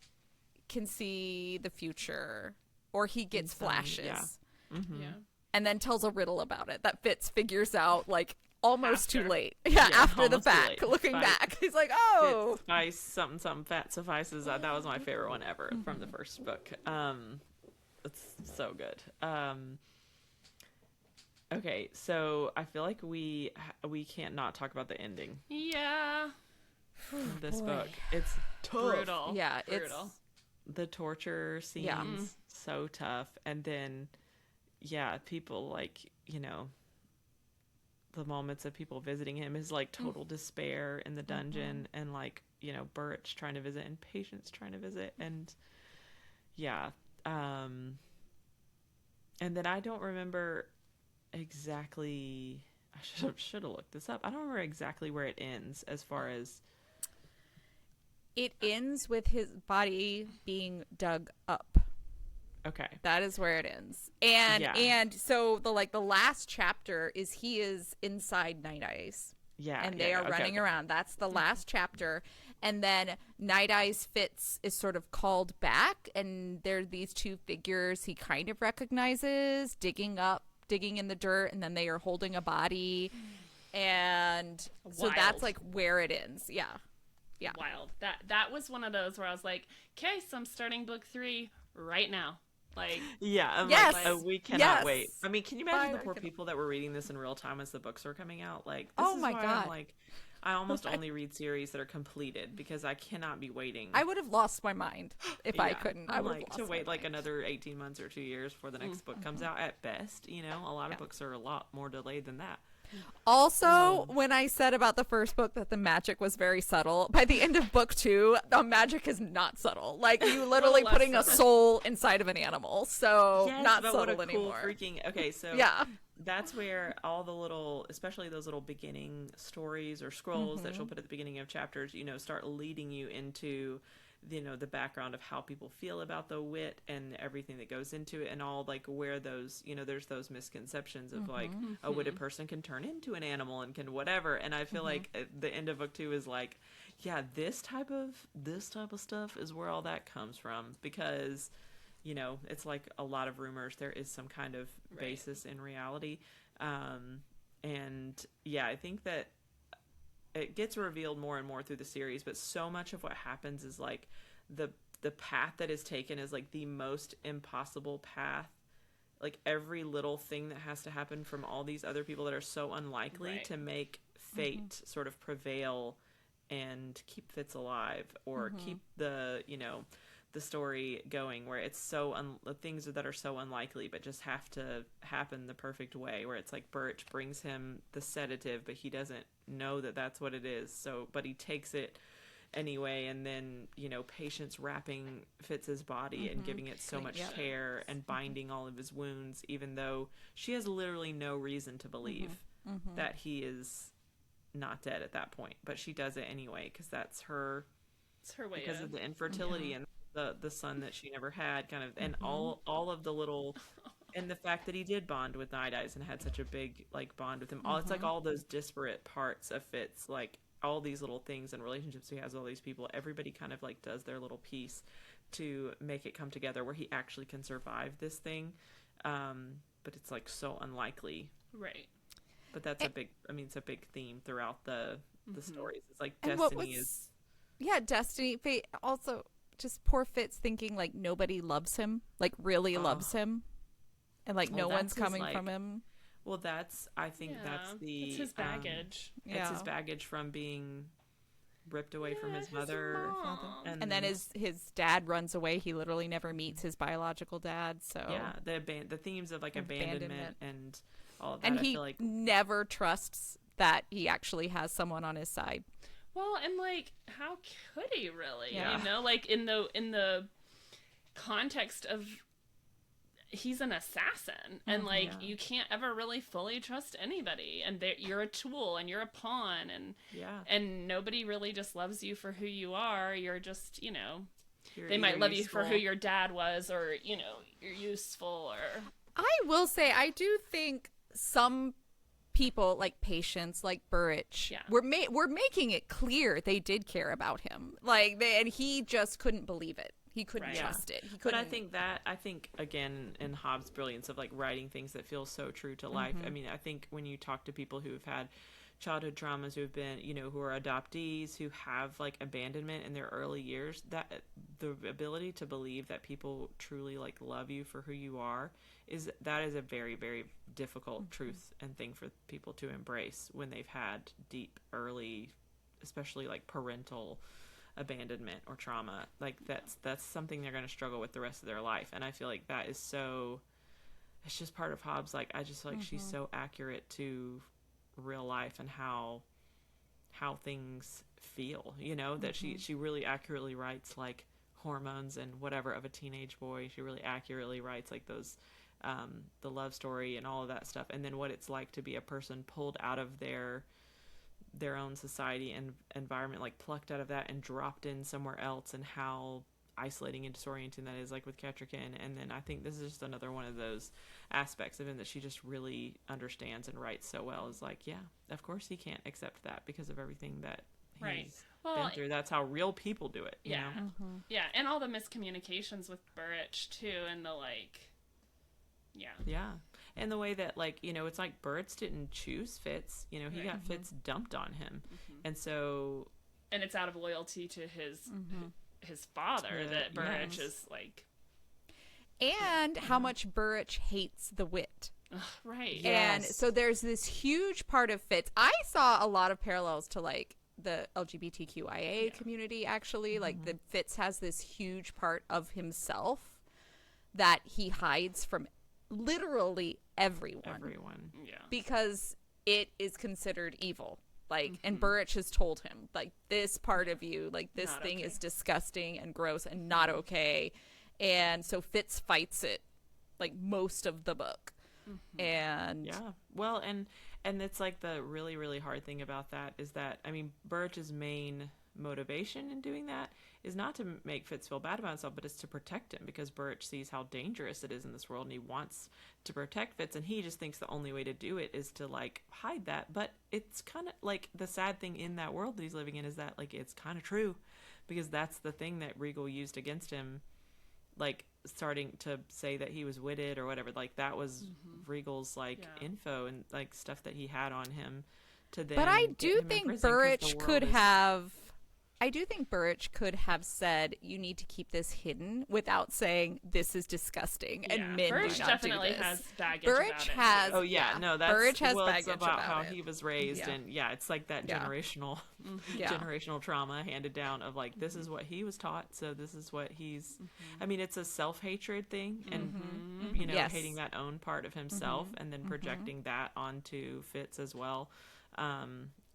can see the future, or he gets some, flashes yeah. Yeah. and then tells a riddle about it that Fitz figures out like almost too After. late. Yeah, after the almost too fact, late. looking Right. back. He's like, oh. It's Spice something fat suffices. That was my favorite one ever from the first book. It's so good. Okay, so I feel like we can't not talk about the ending Yeah. of this boy. book. It's tough. Brutal. Yeah, Brutal. The torture scenes, Yeah. so tough. And then, yeah, people like, the moments of people visiting him is like total despair in the dungeon, and like, Burrich trying to visit and Patience trying to visit. And yeah. And then I don't remember exactly, I should have looked this up. I don't remember exactly where it ends as far as, It ends with his body being dug up. okay. That is where it ends. And Yeah. and so the last chapter is he is inside Night Eyes. Yeah. And they are okay, running okay. around. That's the last chapter. And then Night Eyes Fitz is sort of called back, and there are these two figures he kind of recognizes digging in the dirt, and then they are holding a body. And so Wild. that's like where it ends. Yeah. Yeah. Wild. That was one of those where I was like, okay, so I'm starting book 3 right now. Like, Yeah, I'm Yes. like, we cannot Yes. wait. I mean, can you imagine the Fine, poor I can- people that were reading this in real time as the books were coming out? Like, this Oh is my why God. I'm like, I almost only read series that are completed because I cannot be waiting. I would have lost my mind if I Yeah, couldn't. I'm I would like have to lost wait my like mind. another 18 months or 2 years before the next book comes out at best. A lot of books are a lot more delayed than that. Also, when I said about the first book that the magic was very subtle, by the end of book 2, the magic is not subtle. Like, you literally less putting a subtle. soul inside of an animal. So, Yes, not but what a subtle cool anymore. freaking. Okay, so Yeah. that's where all the little, especially those little beginning stories or scrolls that she'll put at the beginning of chapters, start leading you into, the background of how people feel about the wit and everything that goes into it, and all like where those, there's those misconceptions of like a witted person can turn into an animal and can whatever. And I feel like at the end of book 2 is like, yeah, this type of stuff is where all that comes from, because it's like a lot of rumors. There is some kind of basis in reality. And yeah, I think that it gets revealed more and more through the series, but so much of what happens is like the path that is taken is like the most impossible path. Like every little thing that has to happen from all these other people that are so unlikely Right. to make fate sort of prevail and keep Fitz alive, or keep the the story going, where it's so things that are so unlikely but just have to happen the perfect way, where it's like Birch brings him the sedative but he doesn't know that that's what it is, so but he takes it anyway, and then Patience wrapping Fitz's body and giving it so much care and binding all of his wounds, even though she has literally no reason to believe that he is not dead at that point, but she does it anyway because that's her, it's her way because of of the infertility and the son that she never had, kind of, and all of the little, and the fact that he did bond with Night Eyes and had such a big like bond with him. All it's like all those disparate parts of Fitz like all these little things and relationships he has with all these people, everybody kind of like does their little piece to make it come together where he actually can survive this thing. But it's like so unlikely. Right. But that's it's a big theme throughout the stories. It's like And destiny is. Yeah, destiny, fate. Also, just poor Fitz thinking like nobody loves him, like really loves him, and like Well, no one's that's his, coming like, from him. Well, I think that's it's his baggage. It's his baggage from being ripped away from his mother. mom. And then his dad runs away. He literally never meets his biological dad. So yeah, the themes of like abandonment and all of that. and I he feel like never trusts that he actually has someone on his side. Well, and like, how could he really? Yeah. You know, like in the context of he's an assassin, and like you can't ever really fully trust anybody, and you're a tool and you're a pawn, and nobody really just loves you for who you are. You're just, you know, they might love you for who your dad was, or you know, you're useful, or I will say, I do think some people like Patience, like Burrich, we're making it clear they did care about him, like and he just couldn't believe it. He couldn't trust it. He couldn't. But I think again in Hobbes' brilliance of like writing things that feel so true to life. I mean, I think when you talk to people who've had childhood traumas, who've been, you know, who are adoptees, who have like abandonment in their early years, that the ability to believe that people truly like love you for who you are is a very, very difficult truth and thing for people to embrace when they've had deep early, especially like parental abandonment or trauma. Like that's something they're going to struggle with the rest of their life. And I feel like that is so, it's just part of Hobbes. Like I just feel like she's so accurate to real life and how things feel, you know, that she really accurately writes like hormones and whatever of a teenage boy. She really accurately writes like those the love story and all of that stuff, and then what it's like to be a person pulled out of their own society and environment, like plucked out of that and dropped in somewhere else, and how isolating and disorienting that is, like with Kettricken. And then I think this is just another one of those aspects of him that she just really understands and writes so well, is like, yeah, of course he can't accept that because of everything that he's been through. That's how real people do it, you know? Yeah, and all the miscommunications with Burrich too, and the like, yeah, and the way that, like, you know, it's like Burrich didn't choose Fitz, you know, he got Fitz dumped on him, and so, and it's out of loyalty to his father that Burrich is like, and how much Burrich hates the wit. Right. And so there's this huge part of Fitz. I saw a lot of parallels to like the LGBTQIA community, actually. Like the Fitz has this huge part of himself that he hides from literally everyone. Yeah. Because it is considered evil. Like, and Burrich has told him, like, this part of you, like, this Not thing okay. is disgusting and gross and not okay. And so Fitz fights it, like, most of the book. And yeah, well, and it's like the really, really hard thing about that is that, I mean, Burrich's main motivation in doing that is not to make Fitz feel bad about himself, but it's to protect him, because Burrich sees how dangerous it is in this world, and he wants to protect Fitz, and he just thinks the only way to do it is to like hide that. But it's kind of like the sad thing in that world that he's living in is that, like, it's kind of true, because that's the thing that Regal used against him, like starting to say that he was witted or whatever. Like that was Regal's like info and like stuff that he had on him to then. But I get do him in think prison, 'cause Burrich the world could is- have. I do think Burrich could have said, "You need to keep this hidden," without saying, "This is disgusting," and men Burrich do not definitely do this. has baggage Burrich about it, has. Oh yeah, no, that's Burrich has well, it's baggage about how it. he was raised, Yeah. and it's like that Yeah. generational, Yeah. generational trauma handed down of like, this is what he was taught, so this is what he's. I mean, it's a self-hatred thing, and you know, Yes. hating that own part of himself, and then projecting that onto Fitz as well.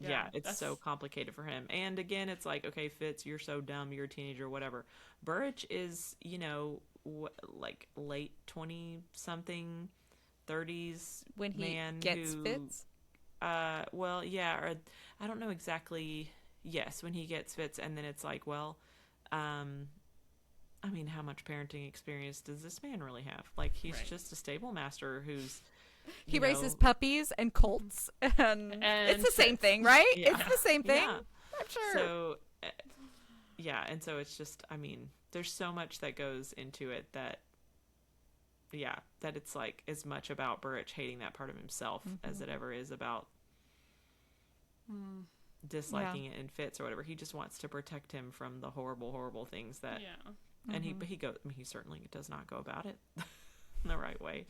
It's that's- so complicated for him. And again, it's like, okay, Fitz, you're so dumb, you're a teenager, whatever. Burrich is, you know, like late 20-something, 30s When he man gets who, Fitz. well, yeah, or I don't know exactly. Yes, when he gets Fitz, and then it's like, well, I mean, how much parenting experience does this man really have? Like, he's just a stable master who's He you raises know, puppies and colts, and it's the same thing, right? Yeah. It's the same thing. Yeah. I'm sure. So, yeah, and so it's just, I mean, there's so much that goes into it that, yeah, that it's like as much about Burrich hating that part of himself as it ever is about disliking it in Fitz or whatever. He just wants to protect him from the horrible, horrible things that, and he certainly does not go about it the right way.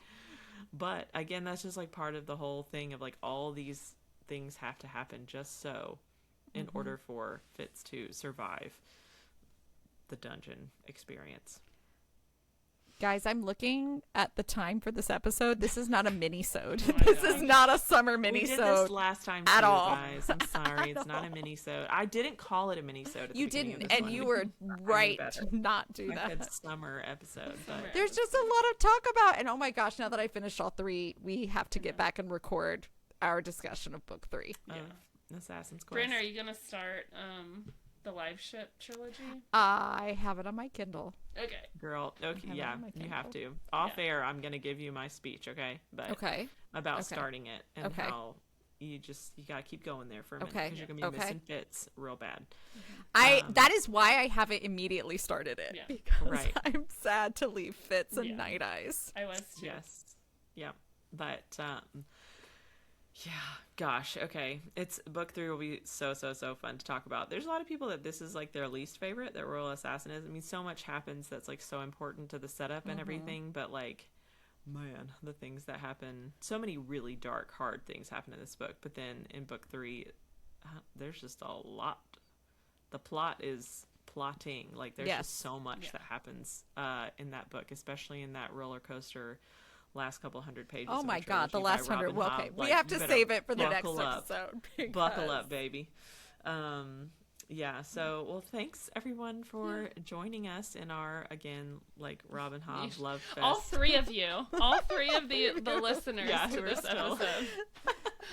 But again, that's just like part of the whole thing of like all these things have to happen just so in order for Fitz to survive the dungeon experience. Guys, I'm looking at the time for this episode. This is not a mini-sode. Oh my This gosh. is not a summer We did mini-sode. this last time at too, all. guys. I'm sorry, it's not a mini-sode. I didn't call it a mini-sode. At the You beginning of didn't, this and one. you were right better. to not do I that. said summer episode, but Summer. There's just a lot of talk about, and oh my gosh, now that I finished all three, we have to get back and record our discussion of book 3. of Assassin's Quest. Bryn, are you gonna start the live ship trilogy? I have it on my Kindle. Okay. Girl, okay, have it yeah, on my you have Kindle. to. Off air, I'm gonna give you my speech, okay? But Okay. about Okay. starting it and Okay. how you gotta keep going there for a minute Okay. because you're gonna be Okay. missing Fitz real bad. That is why I haven't immediately started it, Yeah. because Right. I'm sad to leave Fitz and Yeah. Night Eyes. I was too. Yes. Yep. But yeah, gosh, okay. It's book 3 will be so fun to talk about. There's a lot of people that this is like their least favorite, that Royal Assassin is. I mean, so much happens that's like so important to the setup and everything, but like, man, the things that happen, so many really dark, hard things happen in this book. But then in book 3, there's just a lot. The plot is plotting. Like, there's Yes. just so much that happens in that book, especially in that roller coaster last couple hundred pages. Oh of my the God, the trilogy last by 100. Robin Well, Hobb. okay, we Like, have you to better save it for the next buckle up. episode. Buckle because- up, baby. Yeah, so, well, thanks everyone for joining us in our, again, like Robin Hobb Yeesh. love fest. All three of you, all three of the listeners Yeah, to who are this still- episode.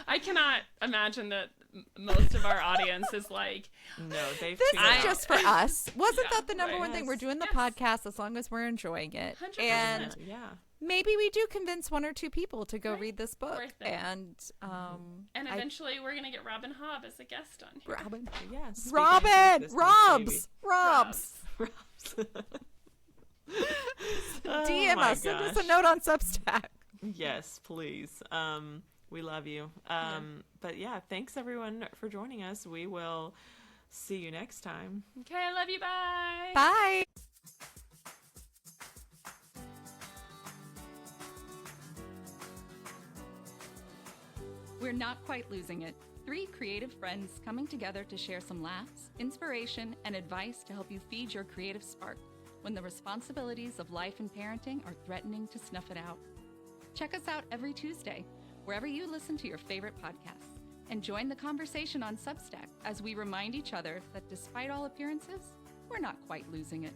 I cannot imagine that most of our audience is like, No, they've This tuned is out. just for us. Wasn't Yeah, that the number right. one thing? We're doing the Yes. podcast as long as we're enjoying it. 100%. And Yeah. maybe we do convince 1 or 2 people to go Right. read this book. Worth it. And and eventually we're gonna get Robin Hobb as a guest on here. Robin. Yeah. speaking Robin! of Robs! Robs. DM my us. Send us a gosh. note on Substack. Yes, please. We love you. But yeah, thanks everyone for joining us. We will see you next time. Okay, I love you. Bye. Bye. We're not quite losing it. 3 creative friends coming together to share some laughs, inspiration, and advice to help you feed your creative spark when the responsibilities of life and parenting are threatening to snuff it out. Check us out every Tuesday, wherever you listen to your favorite podcasts, and join the conversation on Substack as we remind each other that despite all appearances, we're not quite losing it.